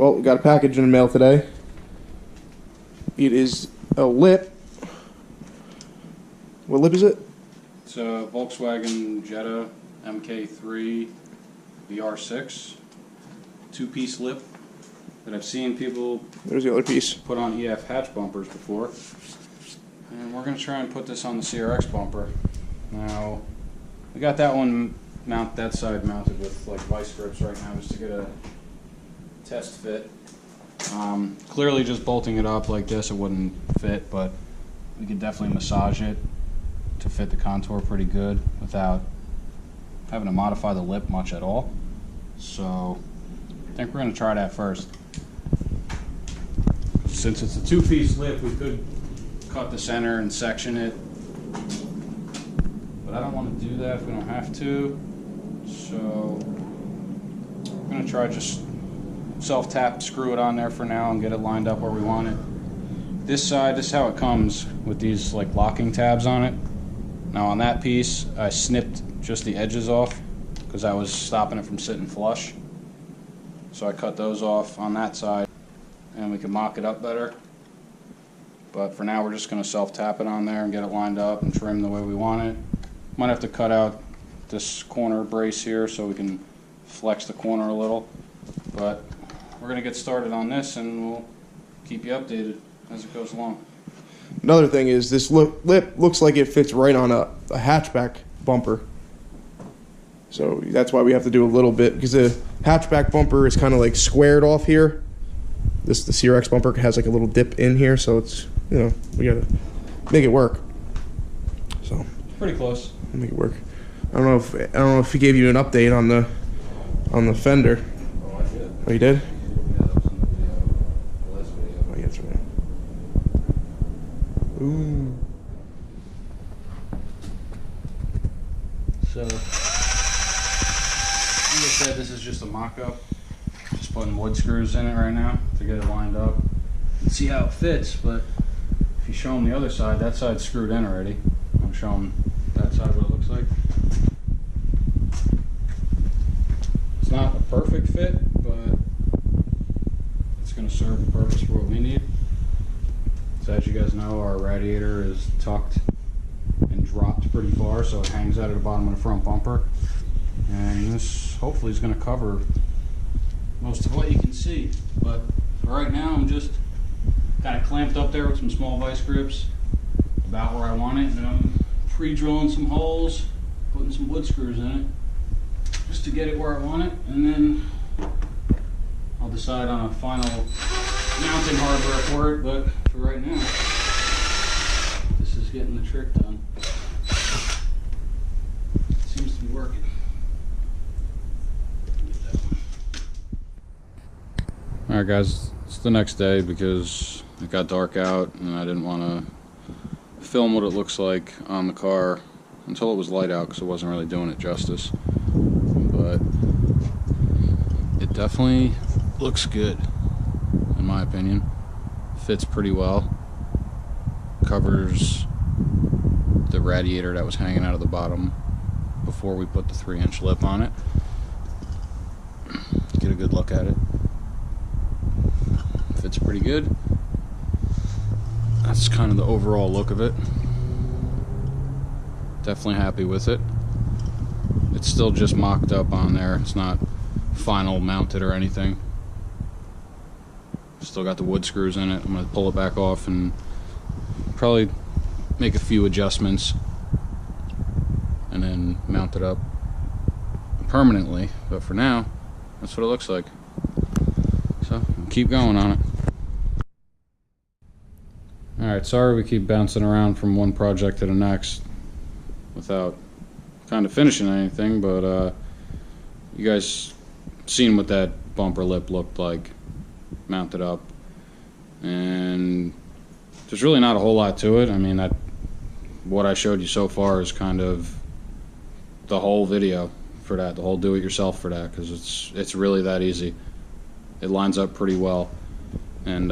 Well, we got a package in the mail today. It is a lip. What lip is it? It's a Volkswagen Jetta MK3 VR6 two-piece lip that I've seen people There's the other piece. put on EF hatch bumpers before. And we're going to try and put this on the CRX bumper. Now, we got that one that side mounted with like vice grips right now just to get a test fit. Clearly just bolting it up like this it wouldn't fit, but we could definitely massage it to fit the contour pretty good without having to modify the lip much at all. So I think we're going to try that first. Since it's a two-piece lip, we could cut the center and section it, but I don't want to do that if we don't have to. So I'm going to try just self-tap, screw it on there for now and get it lined up where we want it. This side, this is how it comes with these like locking tabs on it. Now on that piece, I snipped just the edges off because I was stopping it from sitting flush. So I cut those off on that side and we can mock it up better. But for now we're just going to self-tap it on there and get it lined up and trim the way we want it. Might have to cut out this corner brace here so we can flex the corner a little. But we're going to get started on this and we'll keep you updated as it goes along. Another thing is this lip looks like it fits right on a hatchback bumper. So that's why we have to do a little bit, because the hatchback bumper is kind of like squared off here. The CRX bumper has like a little dip in here, so it's, you know, we gotta make it work. So pretty close. Make it work. I don't know if he gave you an update on the fender. Oh, I did. Oh, you did? Yeah, that was in the video, the last video. Oh, yeah, that's right. Ooh. So, like I said, this is just a mock-up. Just putting wood screws in it right now to get it lined up and see how it fits. But if you show them the other side, that side's screwed in already. I'm showing that side what it looks like. It's not a perfect fit, but it's going to serve the purpose for what we need. So as you guys know, our radiator is tucked and dropped pretty far, so it hangs out at the bottom of the front bumper. And this hopefully is going to cover most of what you can see. But for right now, I'm just kind of clamped up there with some small vice grips about where I want it, and I'm pre-drilling some holes, putting some wood screws in it just to get it where I want it, and then I'll decide on a final mounting hardware for it. But for right now, this is getting the trick done. It seems to be working. Alright guys, it's the next day because it got dark out and I didn't want to film what it looks like on the car until it was light out because it wasn't really doing it justice. But it definitely looks good in my opinion. Fits pretty well. Covers the radiator that was hanging out of the bottom before we put the 3-inch lip on it. Get a good look at it. Fits pretty good. That's kind of the overall look of it. Definitely happy with it. It's still just mocked up on there. It's not final mounted or anything. Still got the wood screws in it. I'm going to pull it back off and probably make a few adjustments and then mount it up permanently. But for now, that's what it looks like. So, keep going on it. Alright, sorry we keep bouncing around from one project to the next without kind of finishing anything, but you guys seen what that bumper lip looked like mounted up, and there's really not a whole lot to it. I mean, what I showed you so far is kind of the whole video for that, the whole do-it-yourself for that, because it's really that easy. It lines up pretty well, and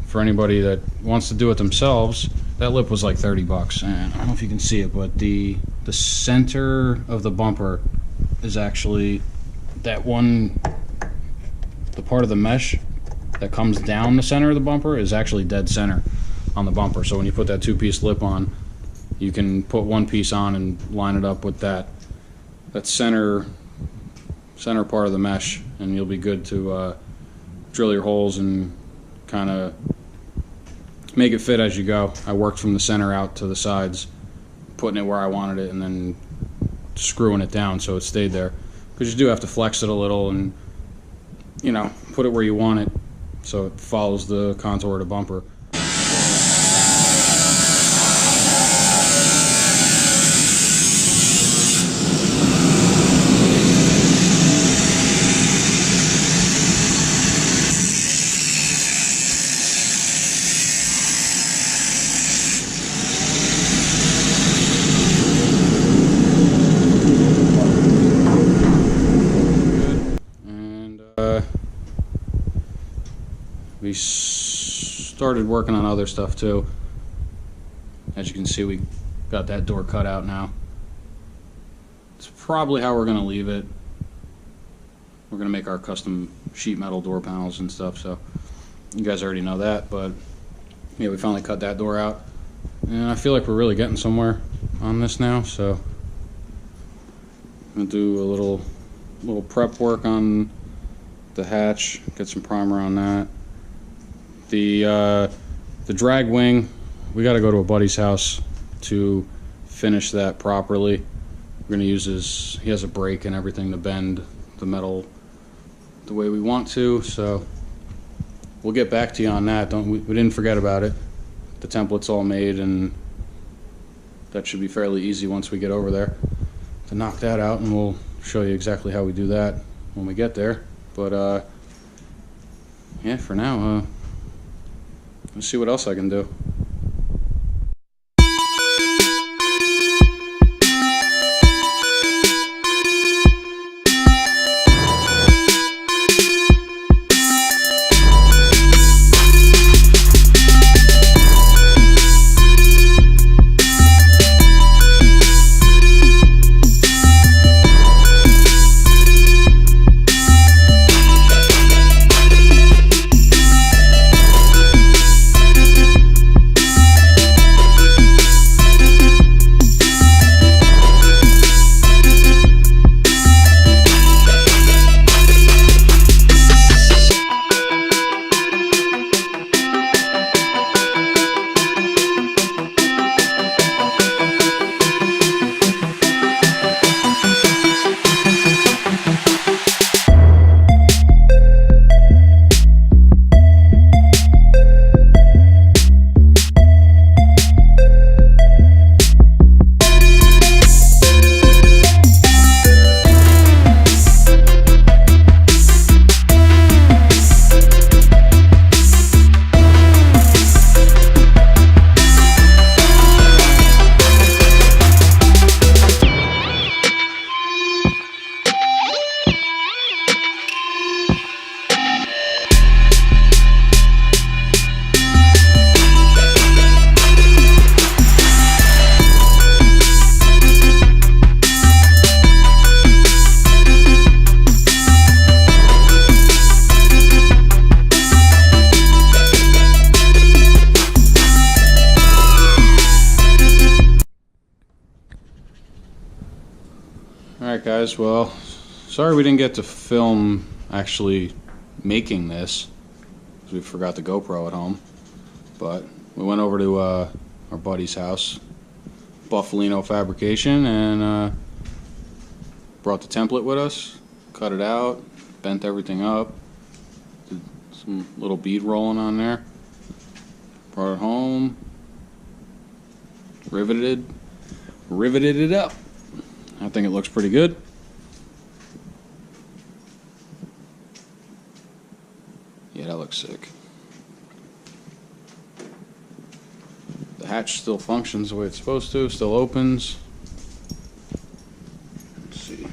for anybody that wants to do it themselves, that lip was like 30 bucks, and I don't know if you can see it, but the center of the bumper is actually that one the part of the mesh that comes down the center of the bumper is actually dead center on the bumper. So when you put that two-piece lip on, you can put one piece on and line it up with that center part of the mesh, and you'll be good to drill your holes and kind of make it fit as you go. I worked from the center out to the sides, putting it where I wanted it, and then screwing it down so it stayed there. Because you do have to flex it a little and, you know, put it where you want it so it follows the contour of the bumper. We started working on other stuff too. As you can see, we got that door cut out now. It's probably how we're going to leave it. We're going to make our custom sheet metal door panels and stuff, so you guys already know that. But yeah, we finally cut that door out, and I feel like we're really getting somewhere on this now. So I'm going to do a little prep work on the hatch, get some primer on that. The drag wing, we got to go to a buddy's house to finish that properly. We're going to use he has a brake and everything to bend the metal the way we want to, so we'll get back to you on that. We didn't forget about it. The template's all made, and that should be fairly easy once we get over there to knock that out, and we'll show you exactly how we do that when we get there. But yeah, for now, let's see what else I can do. Alright guys, well, sorry we didn't get to film actually making this, because we forgot the GoPro at home, but we went over to our buddy's house, Buffalino Fabrication, and brought the template with us, cut it out, bent everything up, did some little bead rolling on there, brought it home, riveted it up. I think it looks pretty good. Yeah, that looks sick. The hatch still functions the way it's supposed to, still opens. Let's see.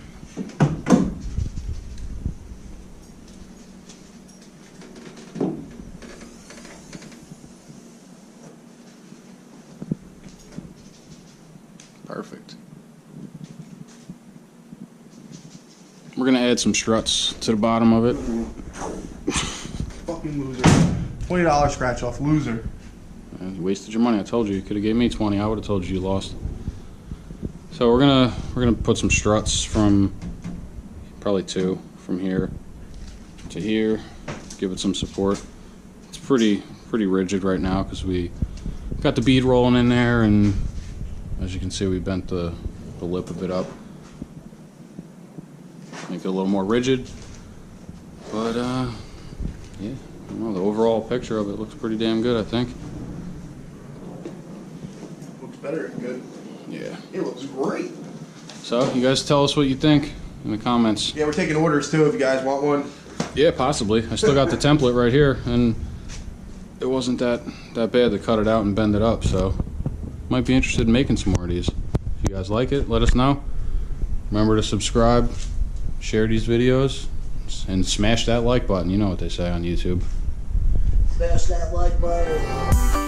Perfect. We're going to add some struts to the bottom of it. Fucking loser. $20 scratch off, loser. You wasted your money. I told you. You could have gave me 20. I would have told you you lost. So we're gonna put some struts from probably 2 from here to here. Give it some support. It's pretty rigid right now because we got the bead rolling in there, and as you can see, we bent the lip a bit up. Make it a little more rigid. But yeah, I don't know, the overall picture of it looks pretty damn good, I think. Looks better than good. Yeah. It looks great. So, you guys tell us what you think in the comments. Yeah, we're taking orders too if you guys want one. Yeah, possibly. I still got the template right here, and it wasn't that bad to cut it out and bend it up, so might be interested in making some more of these. If you guys like it, let us know. Remember to subscribe, share these videos, and smash that like button. You know what they say on YouTube. Smash that like button.